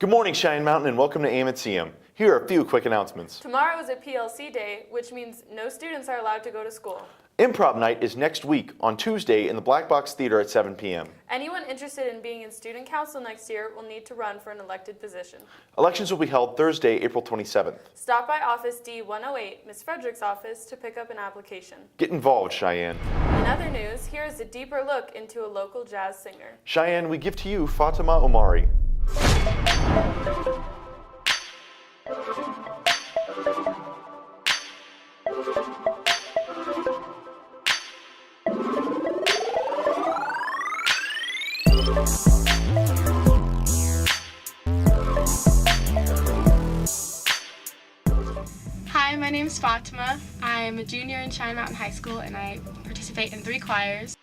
Good morning, Cheyenne Mountain, and welcome to AIM at CM. Here are a few quick announcements. Tomorrow is a PLC day, which means no students are allowed to go to school. Improv night is next week on Tuesday in the Black Box Theater at 7 p.m. Anyone interested in being in student council next year will need to run for an elected position. Elections will be held Thursday, April 27th. Stop by Office D108, Ms. Frederick's office, to pick up an application. Get involved, Cheyenne. In other news, here is a deeper look into a local jazz singer. Cheyenne, we give to you Fatima Omari. Hi, my name is Fatima. I'm a junior in Cheyenne Mountain High School and I participate in 3 choirs.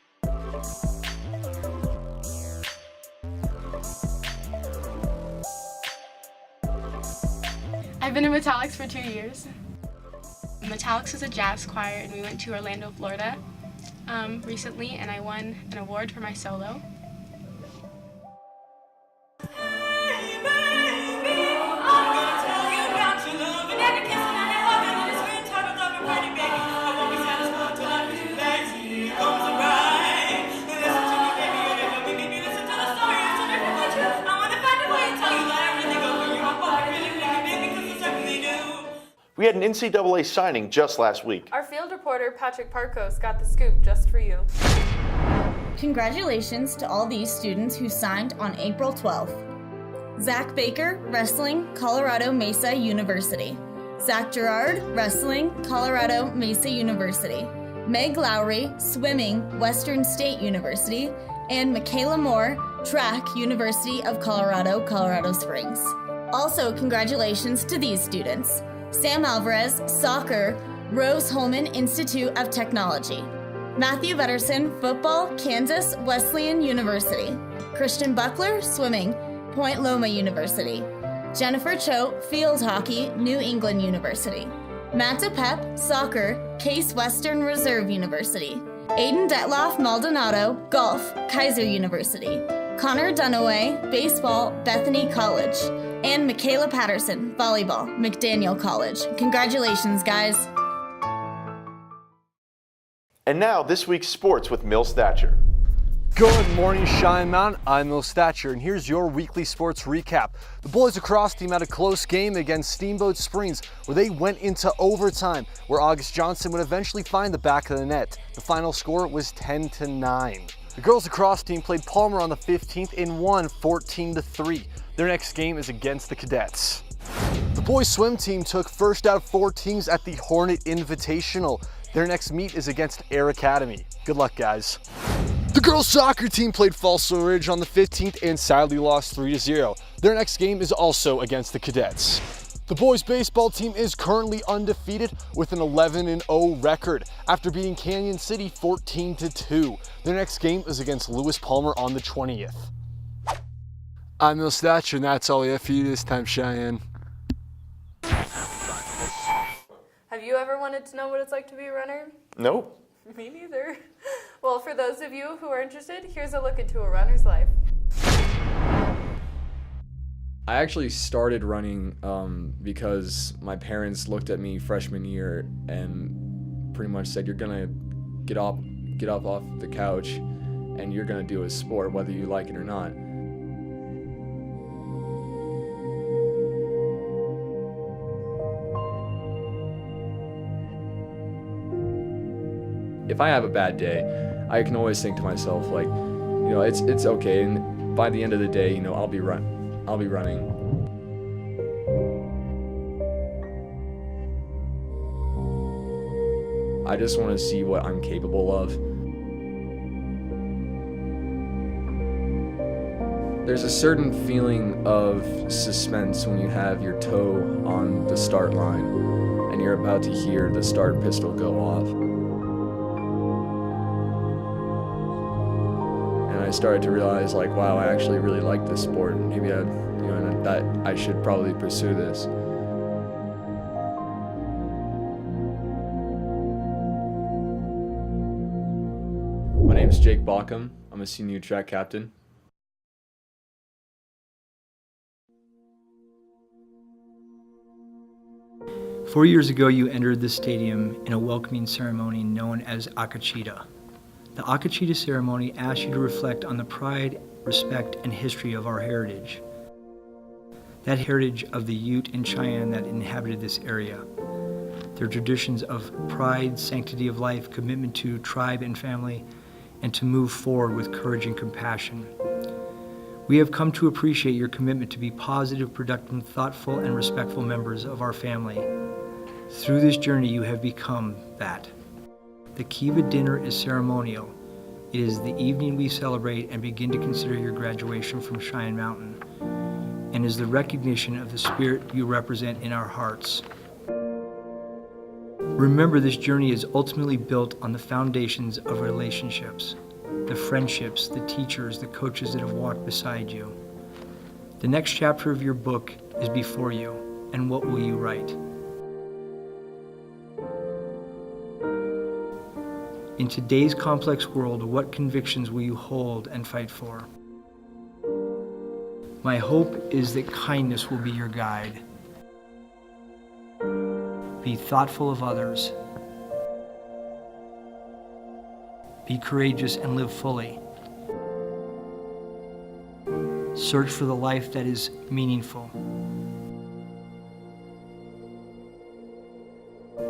I've been in Metallics for 2 years. Metallics is a jazz choir and we went to Orlando, Florida recently and I won an award for my solo. We had an NCAA signing just last week. Our field reporter, Patrick Parkos, got the scoop just for you. Congratulations to all these students who signed on April 12th. Zach Baker, Wrestling, Colorado Mesa University. Zach Gerard, Wrestling, Colorado Mesa University. Meg Lowry, Swimming, Western State University. And Michaela Moore, Track, University of Colorado, Colorado Springs. Also, congratulations to these students. Sam Alvarez, Soccer, Rose Holman Institute of Technology. Matthew Vetterson, Football, Kansas Wesleyan University. Christian Buckler, Swimming, Point Loma University. Jennifer Choate, Field Hockey, New England University. Matt DePep, Soccer, Case Western Reserve University. Aiden Detloff Maldonado, Golf, Kaiser University. Connor Dunaway, Baseball, Bethany College. And Michaela Patterson, Volleyball, McDaniel College. Congratulations, guys. And now, this week's sports with Mills Thatcher. Good morning, Cheyenne Mountain. I'm Mills Thatcher, and here's your weekly sports recap. The boys lacrosse team had a close game against Steamboat Springs, where they went into overtime, where August Johnson would eventually find the back of the net. The final score was 10-9. The girls lacrosse team played Palmer on the 15th and won 14-3. Their next game is against the Cadets. The boys swim team took first out of 4 teams at the Hornet Invitational. Their next meet is against Air Academy. Good luck, guys. The girls soccer team played Folsom Ridge on the 15th and sadly lost 3-0. Their next game is also against the Cadets. The boys baseball team is currently undefeated with an 11-0 record after beating Canyon City 14-2. Their next game is against Lewis Palmer on the 20th. I'm Mills Thatcher, and that's all I have for you this time, Cheyenne. Have you ever wanted to know what it's like to be a runner? Nope. Me neither. Well, for those of you who are interested, here's a look into a runner's life. I actually started running because my parents looked at me freshman year and pretty much said, you're gonna get up off the couch and you're gonna do a sport whether you like it or not. If I have a bad day, I can always think to myself, like, you know, it's okay, and by the end of the day, you know, I'll be running. I just want to see what I'm capable of. There's a certain feeling of suspense when you have your toe on the start line and you're about to hear the start pistol go off. I started to realize, like, wow, I actually really like this sport. Maybe that I should probably pursue this. My name's Jake Baucom. I'm a senior track captain. 4 years ago, you entered the stadium in a welcoming ceremony known as Akachita. The Akachita ceremony asks you to reflect on the pride, respect, and history of our heritage. That heritage of the Ute and Cheyenne that inhabited this area. Their traditions of pride, sanctity of life, commitment to tribe and family, and to move forward with courage and compassion. We have come to appreciate your commitment to be positive, productive, thoughtful, and respectful members of our family. Through this journey, you have become that. The Kiva dinner is ceremonial. It is the evening we celebrate and begin to consider your graduation from Cheyenne Mountain, and is the recognition of the spirit you represent in our hearts. Remember, this journey is ultimately built on the foundations of relationships, the friendships, the teachers, the coaches that have walked beside you. The next chapter of your book is before you, and what will you write? In today's complex world, what convictions will you hold and fight for? My hope is that kindness will be your guide. Be thoughtful of others. Be courageous and live fully. Search for the life that is meaningful.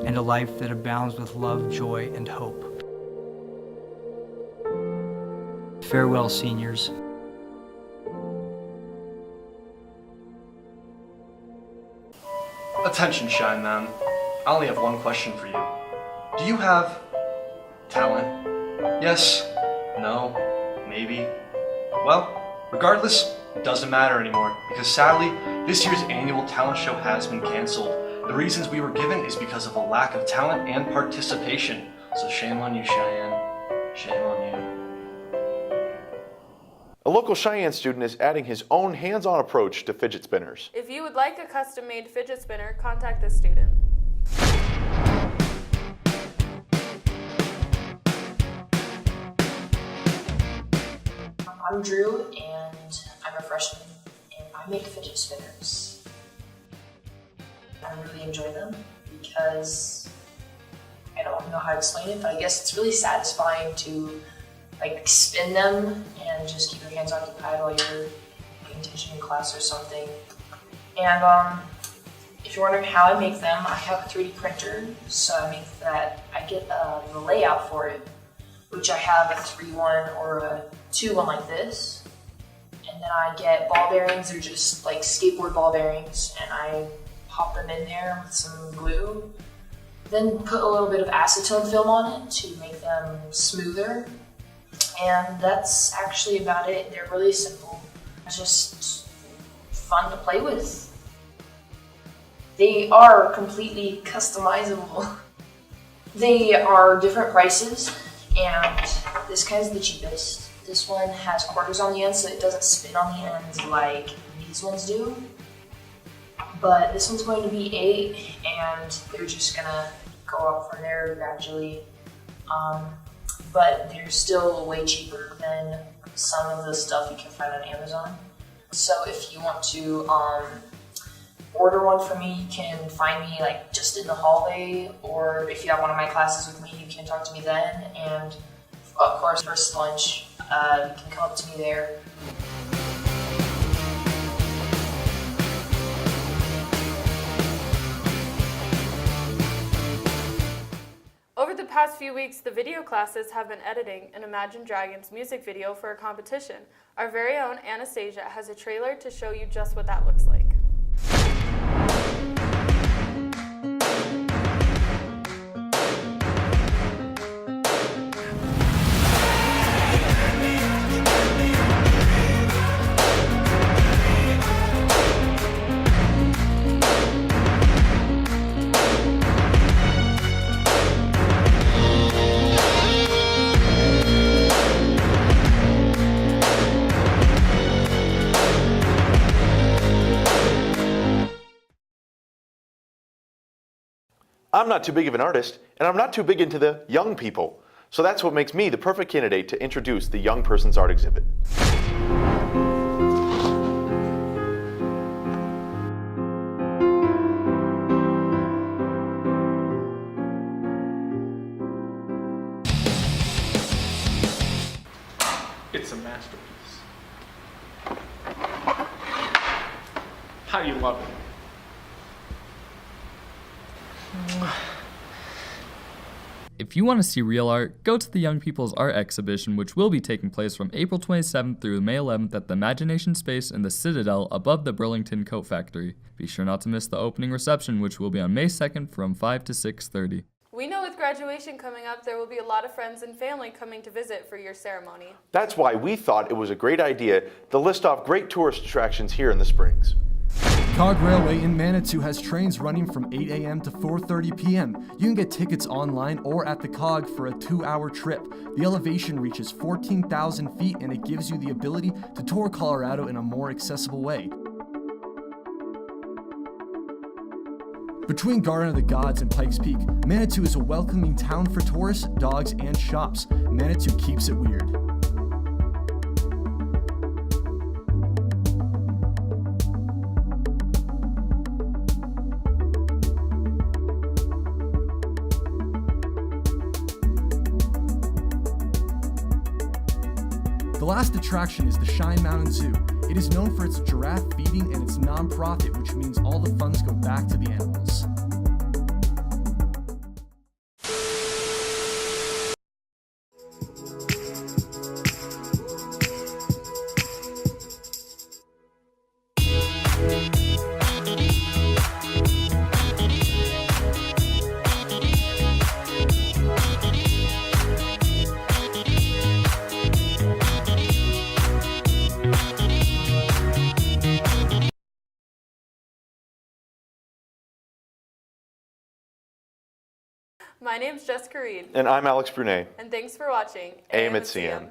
And a life that abounds with love, joy, and hope. Farewell, seniors. Attention, Shine Man. I only have one question for you. Do you have talent? Yes? No? Maybe? Well, regardless, it doesn't matter anymore, because sadly, this year's annual talent show has been canceled. The reasons we were given is because of a lack of talent and participation. So shame on you, Cheyenne. Shame on you. A local Cheyenne student is adding his own hands-on approach to fidget spinners. If you would like a custom-made fidget spinner, contact this student. I'm Drew, and I'm a freshman, and I make fidget spinners. I really enjoy them because I don't know how to explain it, but I guess it's really satisfying to like spin them and just keep your hands occupied while you're paying attention in class or something. And if you're wondering how I make them, I have a 3D printer, so I get the layout for it, which I have a 3-1 or a 2-1 like this. And then I get ball bearings, they're just like skateboard ball bearings, and I pop them in there with some glue. Then put a little bit of acetone film on it to make them smoother. And that's actually about it. They're really simple, just fun to play with. They are completely customizable. They are different prices, and this guy's the cheapest. This one has quarters on the end, so it doesn't spin on the ends like these ones do. But this one's going to be 8, and they're just gonna go up from there gradually. But they're still way cheaper than some of the stuff you can find on Amazon. So if you want to order one from me, you can find me like just in the hallway, or if you have one of my classes with me, you can talk to me then. And of course, first lunch, you can come up to me there. Over the past few weeks, the video classes have been editing an Imagine Dragons music video for a competition. Our very own Anastasia has a trailer to show you just what that looks like. I'm not too big of an artist, and I'm not too big into the young people. So that's what makes me the perfect candidate to introduce the Young Person's Art exhibit. It's a masterpiece. How do you love it? If you want to see real art, go to the Young People's Art Exhibition, which will be taking place from April 27th through May 11th at the Imagination Space in the Citadel above the Burlington Coat Factory. Be sure not to miss the opening reception, which will be on May 2nd from 5 to 6:30. We know with graduation coming up, there will be a lot of friends and family coming to visit for your ceremony. That's why we thought it was a great idea to list off great tourist attractions here in the Springs. Cog Railway in Manitou has trains running from 8 a.m. to 4:30 p.m. You can get tickets online or at the Cog for a 2-hour trip. The elevation reaches 14,000 feet and it gives you the ability to tour Colorado in a more accessible way. Between Garden of the Gods and Pikes Peak, Manitou is a welcoming town for tourists, dogs, and shops. Manitou keeps it weird. The last attraction is the Cheyenne Mountain Zoo. It is known for its giraffe feeding and its non-profit, which means all the funds go back to the animals. My name's Jessica Reed, And I'm Alex Brunet. and thanks for watching AIM at CN.